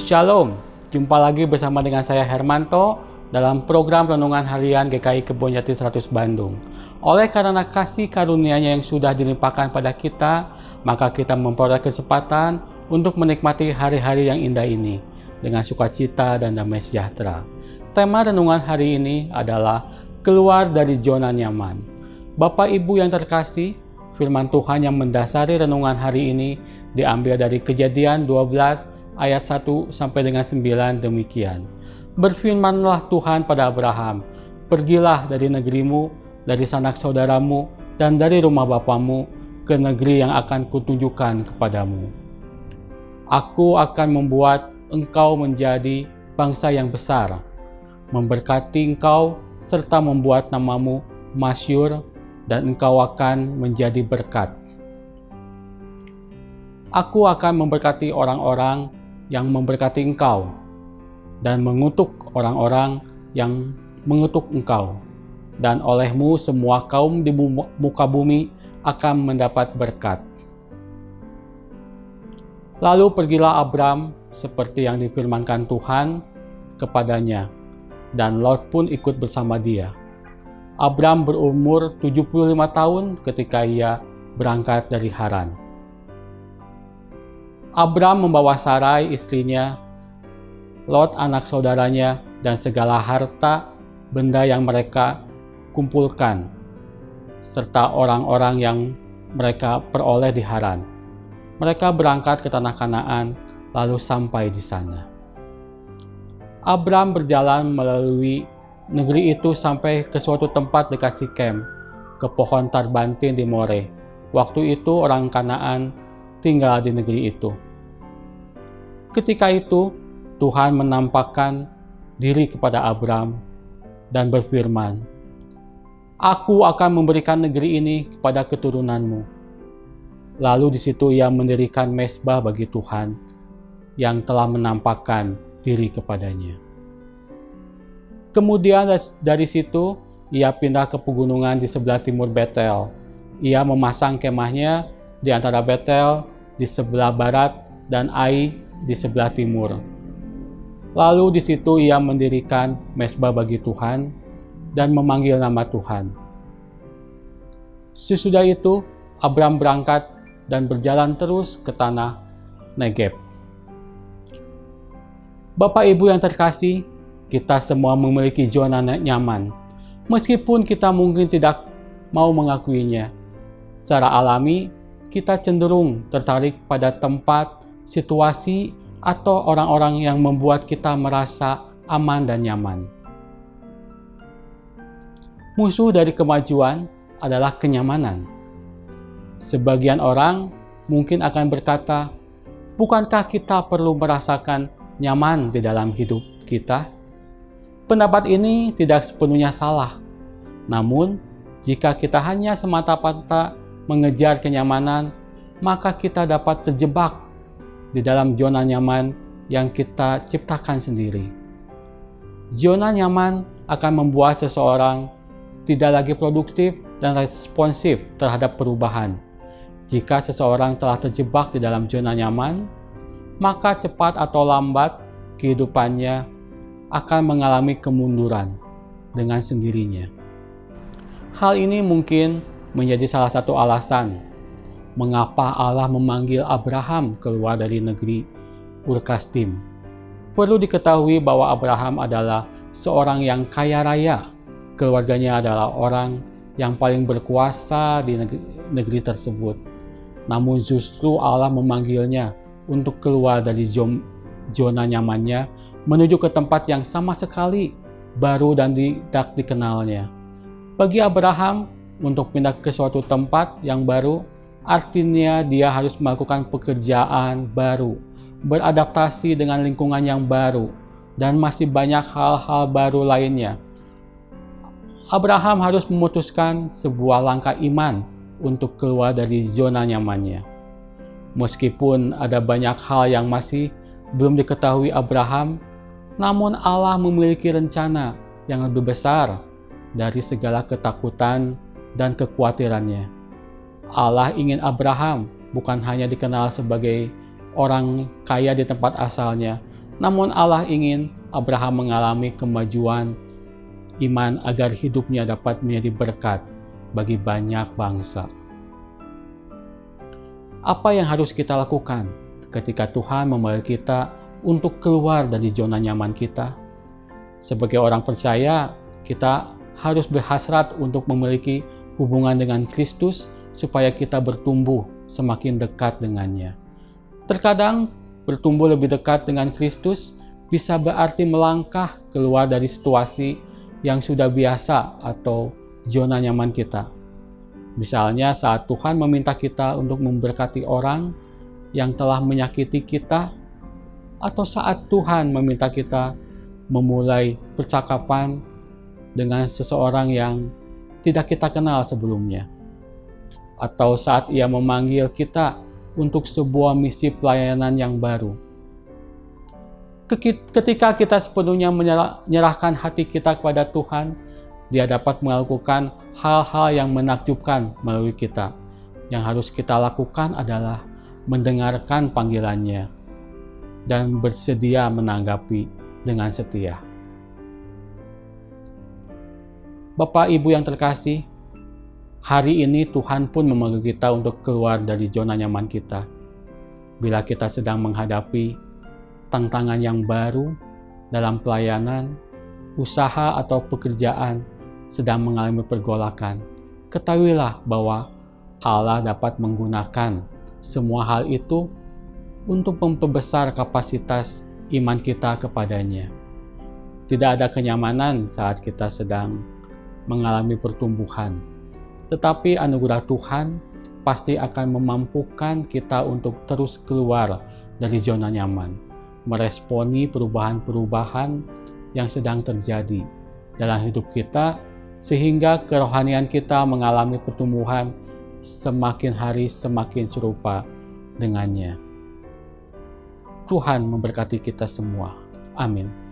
Shalom, jumpa lagi bersama dengan saya Hermanto dalam program Renungan Harian GKI Kebonjati 100 Bandung. Oleh karena kasih karunia-Nya yang sudah dilimpahkan pada kita, maka kita memperoleh kesempatan untuk menikmati hari-hari yang indah ini dengan sukacita dan damai sejahtera. Tema renungan hari ini adalah keluar dari zona nyaman. Bapak Ibu yang terkasih, firman Tuhan yang mendasari renungan hari ini diambil dari Kejadian 12 ayat 1 sampai dengan 9 demikian. Berfirmanlah Tuhan pada Abraham, pergilah dari negerimu, dari sanak saudaramu, dan dari rumah bapamu ke negeri yang akan kutunjukkan kepadamu. Aku akan membuat engkau menjadi bangsa yang besar, memberkati engkau, serta membuat namamu masyhur, dan engkau akan menjadi berkat. Aku akan memberkati orang-orang yang memberkati engkau, dan mengutuk orang-orang yang mengutuk engkau, dan olehmu semua kaum di muka bumi akan mendapat berkat. Lalu pergilah Abram seperti yang difirmankan Tuhan kepadanya, dan Lot pun ikut bersama dia. Abram berumur 75 tahun ketika ia berangkat dari Haran. Abram membawa Sarai istrinya, Lot anak saudaranya, dan segala harta benda yang mereka kumpulkan, serta orang-orang yang mereka peroleh di Haran. Mereka berangkat ke tanah Kanaan, lalu sampai di sana. Abram berjalan melalui negeri itu sampai ke suatu tempat dekat Sikem, ke pohon tarbantin di More. Waktu itu orang Kanaan tinggal di negeri itu. Ketika itu, Tuhan menampakkan diri kepada Abram dan berfirman, "Aku akan memberikan negeri ini kepada keturunanmu." Lalu di situ ia mendirikan mezbah bagi Tuhan yang telah menampakkan diri kepadanya. Kemudian dari situ ia pindah ke pegunungan di sebelah timur Betel. Ia memasang kemahnya di antara Betel di sebelah barat dan Ai di sebelah timur. Lalu di situ ia mendirikan mezbah bagi Tuhan dan memanggil nama Tuhan. Sesudah itu Abram berangkat dan berjalan terus ke tanah Negeb. Bapak Ibu yang terkasih, kita semua memiliki zona nyaman, meskipun kita mungkin tidak mau mengakuinya. Secara alami, kita cenderung tertarik pada tempat, situasi, atau orang-orang yang membuat kita merasa aman dan nyaman. Musuh dari kemajuan adalah kenyamanan. Sebagian orang mungkin akan berkata, bukankah kita perlu merasakan nyaman di dalam hidup kita? Pendapat ini tidak sepenuhnya salah. Namun, jika kita hanya semata-mata mengejar kenyamanan, maka kita dapat terjebak di dalam zona nyaman yang kita ciptakan sendiri. Zona nyaman akan membuat seseorang tidak lagi produktif dan responsif terhadap perubahan. Jika seseorang telah terjebak di dalam zona nyaman, maka cepat atau lambat kehidupannya akan mengalami kemunduran dengan sendirinya. Hal ini mungkin menjadi salah satu alasan mengapa Allah memanggil Abraham keluar dari negeri Ur-Kasdim. Perlu diketahui bahwa Abraham adalah seorang yang kaya raya. Keluarganya adalah orang yang paling berkuasa di negeri tersebut. Namun justru Allah memanggilnya untuk keluar dari zona nyamannya menuju ke tempat yang sama sekali baru dan tidak dikenalnya. Bagi Abraham, untuk pindah ke suatu tempat yang baru, artinya dia harus melakukan pekerjaan baru, beradaptasi dengan lingkungan yang baru, dan masih banyak hal-hal baru lainnya. Abraham harus memutuskan sebuah langkah iman untuk keluar dari zona nyamannya. Meskipun ada banyak hal yang masih belum diketahui Abraham, namun Allah memiliki rencana yang lebih besar dari segala ketakutan dan kekhawatirannya. Allah ingin Abraham bukan hanya dikenal sebagai orang kaya di tempat asalnya, Namun Allah ingin Abraham mengalami kemajuan iman agar hidupnya dapat menjadi berkat bagi banyak bangsa. Apa yang harus kita lakukan ketika Tuhan memanggil kita untuk keluar dari zona nyaman kita? Sebagai orang percaya, kita harus berhasrat untuk memiliki hubungan dengan Kristus supaya kita bertumbuh semakin dekat dengannya. Terkadang bertumbuh lebih dekat dengan Kristus bisa berarti melangkah keluar dari situasi yang sudah biasa atau zona nyaman kita. Misalnya saat Tuhan meminta kita untuk memberkati orang yang telah menyakiti kita, atau saat Tuhan meminta kita memulai percakapan dengan seseorang yang tidak kita kenal sebelumnya, atau saat Ia memanggil kita untuk sebuah misi pelayanan yang baru. Ketika kita sepenuhnya menyerahkan hati kita kepada Tuhan, Dia dapat melakukan hal-hal yang menakjubkan melalui kita. Yang harus kita lakukan adalah mendengarkan panggilannya dan bersedia menanggapi dengan setia. Bapak Ibu yang terkasih, hari ini Tuhan pun memanggil kita untuk keluar dari zona nyaman kita. Bila kita sedang menghadapi tantangan yang baru dalam pelayanan, usaha atau pekerjaan sedang mengalami pergolakan, ketahuilah bahwa Allah dapat menggunakan semua hal itu untuk memperbesar kapasitas iman kita kepadanya. Tidak ada kenyamanan saat kita sedang mengalami pertumbuhan, tetapi anugerah Tuhan pasti akan memampukan kita untuk terus keluar dari zona nyaman, meresponi perubahan-perubahan yang sedang terjadi dalam hidup kita, sehingga kerohanian kita mengalami pertumbuhan semakin hari semakin serupa dengannya. Tuhan memberkati kita semua. Amin.